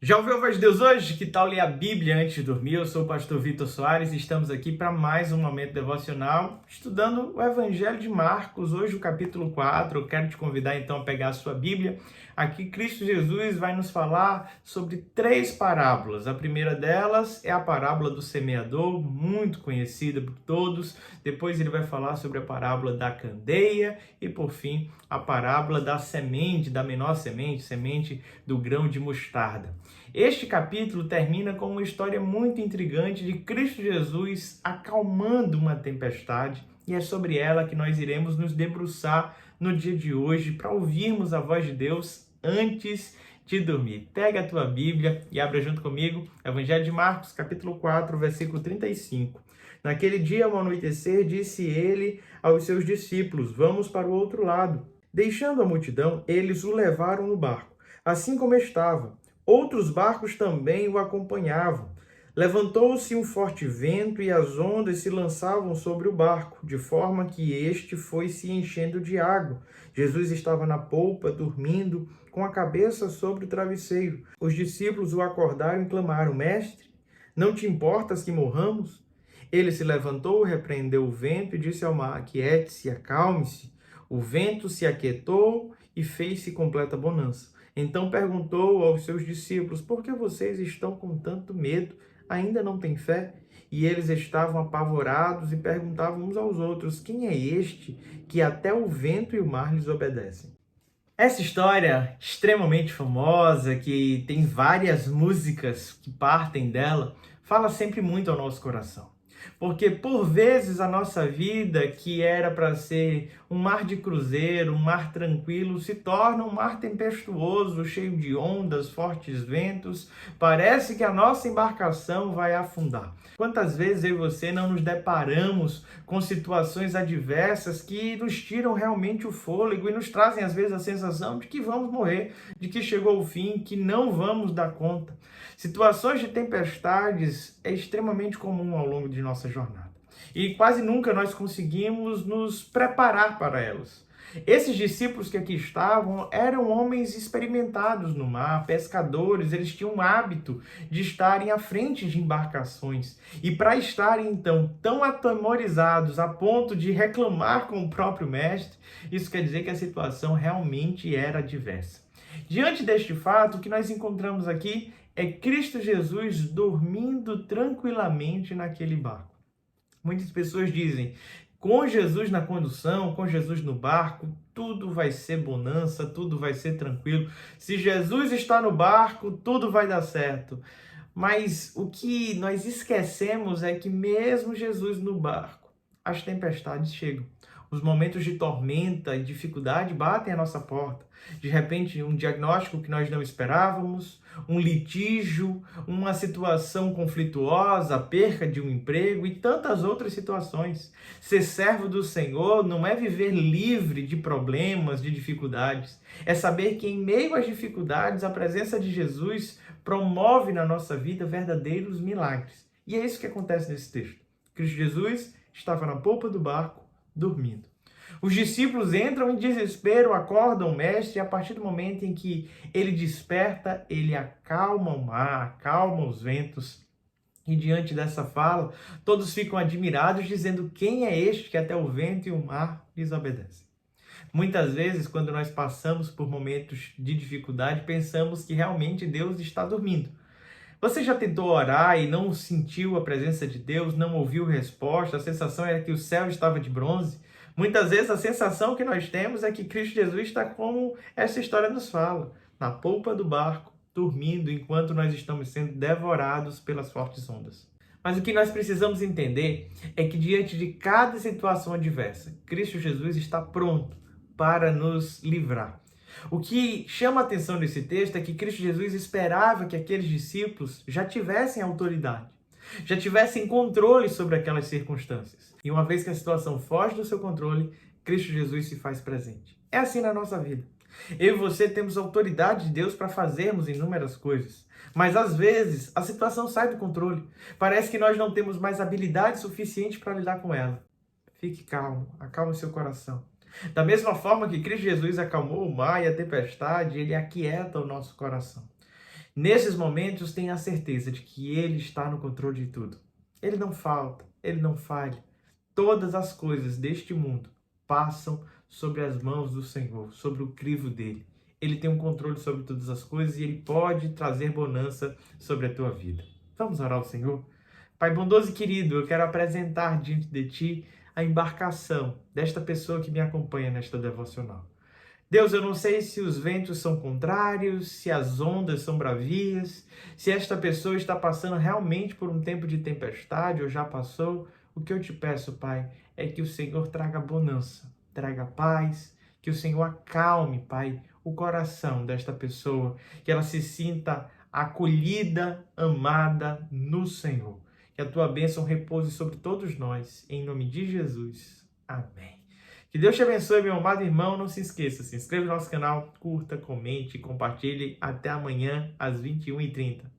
Já ouviu a voz de Deus hoje? Que tal ler a Bíblia antes de dormir? Eu sou o pastor Vitor Soares e estamos aqui para mais um momento devocional, estudando o Evangelho de Marcos, hoje o capítulo 4. Eu quero te convidar então a pegar a sua Bíblia. Aqui Cristo Jesus vai nos falar sobre três parábolas. A primeira delas é a parábola do semeador, muito conhecida por todos. Depois ele vai falar sobre a parábola da candeia e, por fim, a parábola da semente, da menor semente, semente do grão de mostarda. Este capítulo termina com uma história muito intrigante de Cristo Jesus acalmando uma tempestade, e é sobre ela que nós iremos nos debruçar no dia de hoje para ouvirmos a voz de Deus antes de dormir. Pega a tua Bíblia e abra junto comigo Evangelho de Marcos, capítulo 4, versículo 35. Naquele dia, ao anoitecer, disse ele aos seus discípulos: "Vamos para o outro lado." Deixando a multidão, eles o levaram no barco, assim como estava. Outros barcos também o acompanhavam. Levantou-se um forte vento e as ondas se lançavam sobre o barco, de forma que este foi se enchendo de água. Jesus estava na polpa, dormindo, com a cabeça sobre o travesseiro. Os discípulos o acordaram e clamaram: "Mestre, não te importas que morramos?" Ele se levantou, repreendeu o vento e disse ao mar: "Aquiete-se, acalme-se." O vento se aquietou e fez-se completa bonança. Então perguntou aos seus discípulos: "Por que vocês estão com tanto medo? Ainda não têm fé?" E eles estavam apavorados e perguntavam uns aos outros: "Quem é este que até o vento e o mar lhes obedecem?" Essa história extremamente famosa, que tem várias músicas que partem dela, fala sempre muito ao nosso coração. Porque por vezes a nossa vida, que era para ser um mar de cruzeiro, um mar tranquilo, se torna um mar tempestuoso, cheio de ondas, fortes ventos. Parece que a nossa embarcação vai afundar. Quantas vezes eu e você não nos deparamos com situações adversas que nos tiram realmente o fôlego e nos trazem às vezes a sensação de que vamos morrer, de que chegou o fim, que não vamos dar conta. Situações de tempestades é extremamente comum ao longo de nossa jornada. E quase nunca nós conseguimos nos preparar para elas. Esses discípulos que aqui estavam eram homens experimentados no mar, pescadores, eles tinham o hábito de estarem à frente de embarcações. E para estarem então tão atemorizados a ponto de reclamar com o próprio mestre, isso quer dizer que a situação realmente era adversa. Diante deste fato, o que nós encontramos aqui é Cristo Jesus dormindo tranquilamente naquele barco. Muitas pessoas dizem: com Jesus na condução, com Jesus no barco, tudo vai ser bonança, tudo vai ser tranquilo. Se Jesus está no barco, tudo vai dar certo. Mas o que nós esquecemos é que mesmo Jesus no barco, as tempestades chegam. Os momentos de tormenta e dificuldade batem à nossa porta. De repente, um diagnóstico que nós não esperávamos, um litígio, uma situação conflituosa, a perca de um emprego e tantas outras situações. Ser servo do Senhor não é viver livre de problemas, de dificuldades. É saber que em meio às dificuldades, a presença de Jesus promove na nossa vida verdadeiros milagres. E é isso que acontece nesse texto. Cristo Jesus estava na polpa do barco, dormindo. Os discípulos entram em desespero, acordam o mestre, e a partir do momento em que ele desperta, ele acalma o mar, acalma os ventos. E diante dessa fala, todos ficam admirados, dizendo: "Quem é este que até o vento e o mar lhes obedecem?" Muitas vezes, quando nós passamos por momentos de dificuldade, pensamos que realmente Deus está dormindo. Você já tentou orar e não sentiu a presença de Deus, não ouviu resposta? A sensação era que o céu estava de bronze? Muitas vezes a sensação que nós temos é que Cristo Jesus está como essa história nos fala, na polpa do barco, dormindo enquanto nós estamos sendo devorados pelas fortes ondas. Mas o que nós precisamos entender é que diante de cada situação adversa, Cristo Jesus está pronto para nos livrar. O que chama a atenção nesse texto é que Cristo Jesus esperava que aqueles discípulos já tivessem autoridade, já tivessem controle sobre aquelas circunstâncias. E uma vez que a situação foge do seu controle, Cristo Jesus se faz presente. É assim na nossa vida. Eu e você temos autoridade de Deus para fazermos inúmeras coisas. Mas às vezes a situação sai do controle. Parece que nós não temos mais habilidade suficiente para lidar com ela. Fique calmo, acalme seu coração. Da mesma forma que Cristo Jesus acalmou o mar e a tempestade, ele aquieta o nosso coração. Nesses momentos, tenha a certeza de que Ele está no controle de tudo. Ele não falta, Ele não falha. Todas as coisas deste mundo passam sobre as mãos do Senhor, sobre o crivo dele. Ele tem um controle sobre todas as coisas e Ele pode trazer bonança sobre a tua vida. Vamos orar ao Senhor? Pai bondoso e querido, eu quero apresentar diante de Ti a embarcação desta pessoa que me acompanha nesta devocional. Deus, eu não sei se os ventos são contrários, se as ondas são bravias, se esta pessoa está passando realmente por um tempo de tempestade ou já passou. O que eu te peço, Pai, é que o Senhor traga bonança, traga paz, que o Senhor acalme, Pai, o coração desta pessoa, que ela se sinta acolhida, amada no Senhor. Que a tua bênção repouse sobre todos nós, em nome de Jesus. Amém. Que Deus te abençoe, meu amado irmão. Não se esqueça, se inscreva no nosso canal, curta, comente, compartilhe. Até amanhã, às 21h30.